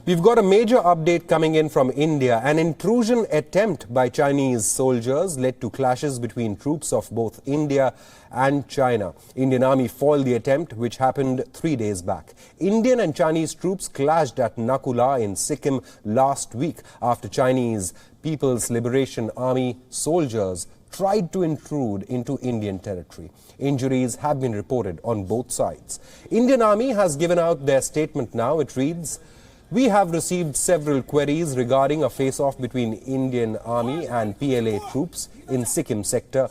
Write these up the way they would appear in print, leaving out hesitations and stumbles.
We've got a major update coming in from India. An intrusion attempt by Chinese soldiers led to clashes between troops of both India and China. Indian Army foiled the attempt, which happened 3 days back. Indian and Chinese troops clashed at Naku in Sikkim last week after Chinese People's Liberation Army soldiers tried to intrude into Indian territory. Injuries have been reported on both sides. Indian Army has given out their statement now. It reads, "We have received several queries regarding a face-off between Indian Army and PLA troops in Sikkim sector.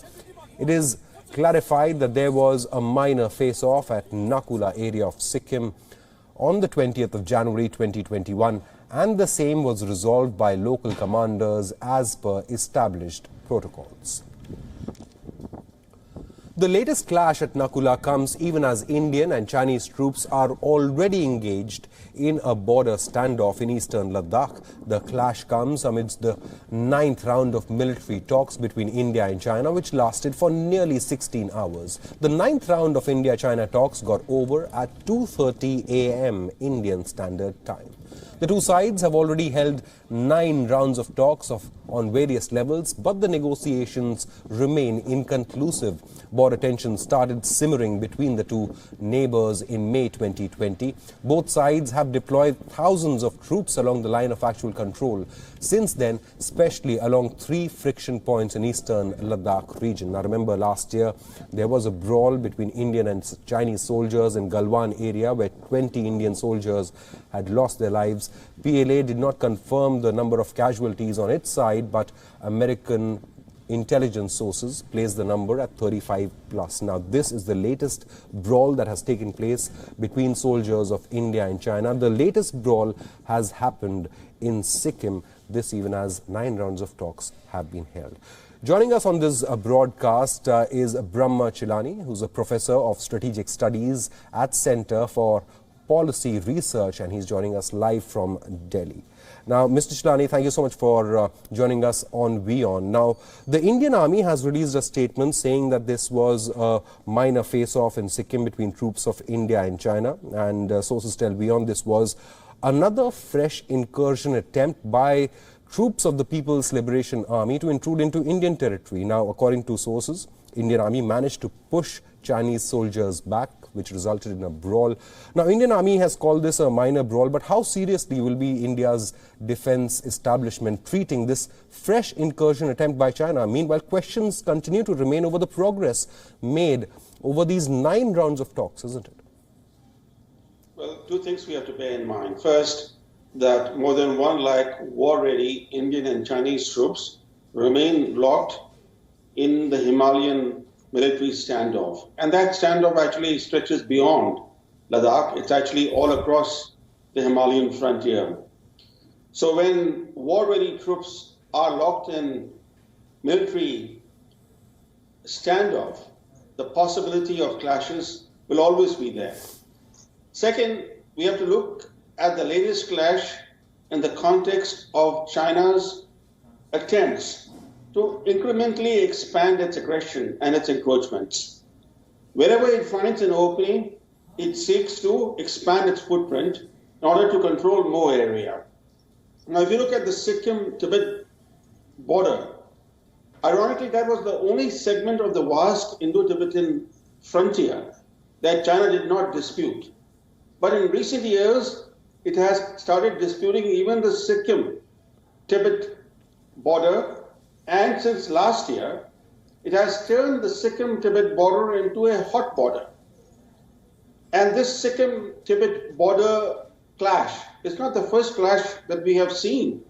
It is clarified that there was a minor face-off at Nakula area of Sikkim on the 20th of January 2021 and the same was resolved by local commanders as per established protocols." The latest clash at Nakula comes even as Indian and Chinese troops are already engaged in a border standoff in eastern Ladakh. The clash comes amidst the 9th round of military talks between India and China, which lasted for nearly 16 hours. The 9th round of India-China talks got over at 2:30 a.m. Indian Standard Time. The two sides have already held 9 rounds of talks on various levels, but the negotiations remain inconclusive. Border tensions started simmering between the two neighbors in May 2020. Both sides have deployed thousands of troops along the line of actual control since then, especially along 3 friction points in eastern Ladakh region. Now remember, last year there was a brawl between Indian and Chinese soldiers in Galwan area where 20 Indian soldiers had lost their lives. PLA did not confirm the number of casualties on its side, but American intelligence sources place the number at 35 plus. Now, this is the latest brawl that has taken place between soldiers of India and China. The latest brawl has happened in Sikkim, this even as 9 rounds of talks have been held. Joining us on this broadcast is Brahma Chilani, who's a professor of strategic studies at Center for Policy Research, and he's joining us live from Delhi. Now, Mr. Chilani, thank you so much for joining us on WION. Now, the Indian Army has released a statement saying that this was a minor face-off in Sikkim between troops of India and China, and sources tell WION this was another fresh incursion attempt by troops of the People's Liberation Army to intrude into Indian territory. Now, according to sources, Indian Army managed to push Chinese soldiers back, which resulted in a brawl. Now, Indian Army has called this a minor brawl, but how seriously will be India's defense establishment treating this fresh incursion attempt by China? Meanwhile, questions continue to remain over the progress made over these 9 rounds of talks, isn't it? Well, 2 things we have to bear in mind. First, that more than 1 lakh war-ready Indian and Chinese troops remain locked in the Himalayan military standoff. And that standoff actually stretches beyond Ladakh. It's actually all across the Himalayan frontier. So when war-ready troops are locked in military standoff, the possibility of clashes will always be there. Second, we have to look at the latest clash in the context of China's attempts to incrementally expand its aggression and its encroachments. Wherever it finds an opening, it seeks to expand its footprint in order to control more area. Now, if you look at the Sikkim-Tibet border, ironically, that was the only segment of the vast Indo-Tibetan frontier that China did not dispute. But in recent years, it has started disputing even the Sikkim-Tibet border. And since last year, it has turned the Sikkim-Tibet border into a hot border. And this Sikkim-Tibet border clash is not the first clash that we have seen.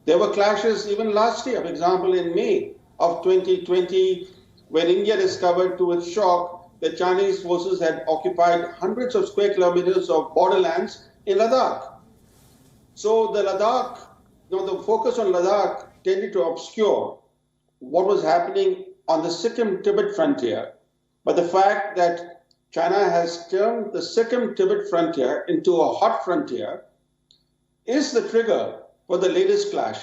There were clashes even last year. For example, in May of 2020, when India discovered to its shock that Chinese forces had occupied hundreds of square kilometers of borderlands in Ladakh. So the focus on Ladakh tended to obscure what was happening on the Sikkim-Tibet frontier. But the fact that China has turned the Sikkim-Tibet frontier into a hot frontier is the trigger for the latest clash.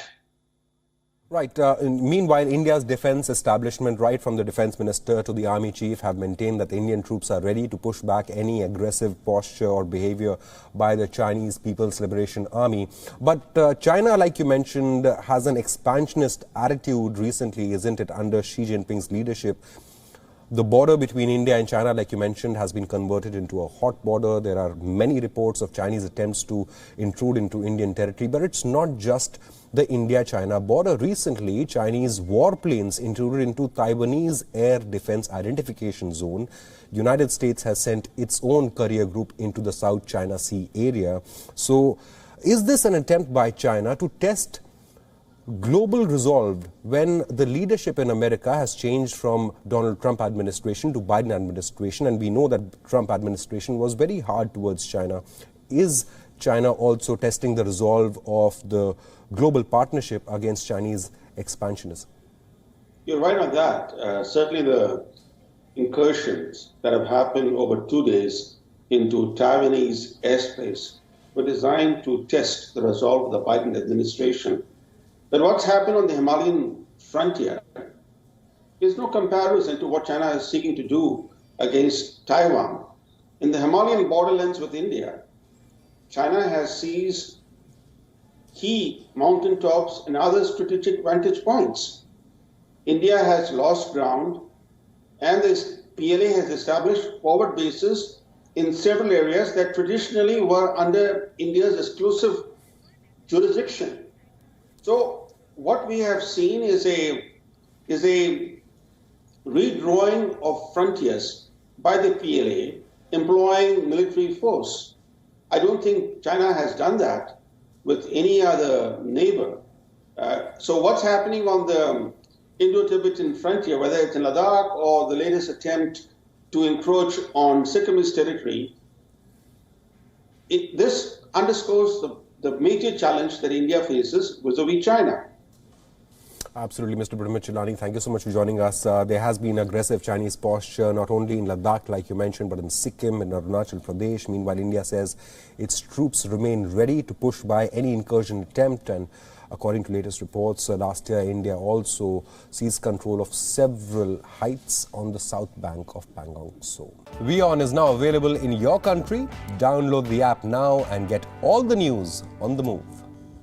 Right. Meanwhile, India's defense establishment, right from the defense minister to the army chief, have maintained that the Indian troops are ready to push back any aggressive posture or behavior by the Chinese People's Liberation Army. But China, like you mentioned, has an expansionist attitude recently, isn't it, under Xi Jinping's leadership? The border between India and China, like you mentioned, has been converted into a hot border. There are many reports of Chinese attempts to intrude into Indian territory. But it's not just the India-China border. Recently, Chinese warplanes intruded into Taiwanese air defense identification zone. United States has sent its own carrier group into the South China Sea area. So, is this an attempt by China to test global resolve when the leadership in America has changed from Donald Trump administration to Biden administration, and we know that Trump administration was very hard towards China? Is China also testing the resolve of the global partnership against Chinese expansionism? You're right on that. Certainly the incursions that have happened over 2 days into Taiwanese airspace were designed to test the resolve of the Biden administration. But what's happened on the Himalayan frontier is no comparison to what China is seeking to do against Taiwan. In the Himalayan borderlands with India, China has seized key mountaintops and other strategic vantage points. India has lost ground, and the PLA has established forward bases in several areas that traditionally were under India's exclusive jurisdiction. So what we have seen is a redrawing of frontiers by the PLA employing military force. I don't think China has done that with any other neighbor. So what's happening on the Indo-Tibetan frontier, whether it's in Ladakh or the latest attempt to encroach on Sikkim's territory, this underscores the major challenge that India faces vis-a-vis China. Absolutely, Mr. Brahmacharlani, thank you so much for joining us. There has been aggressive Chinese posture not only in Ladakh, like you mentioned, but in Sikkim and Arunachal Pradesh. Meanwhile, India says its troops remain ready to push by any incursion attempt. And according to latest reports, last year India also seized control of several heights on the south bank of Pangong Tso. WION is now available in your country. Download the app now and get all the news on the move.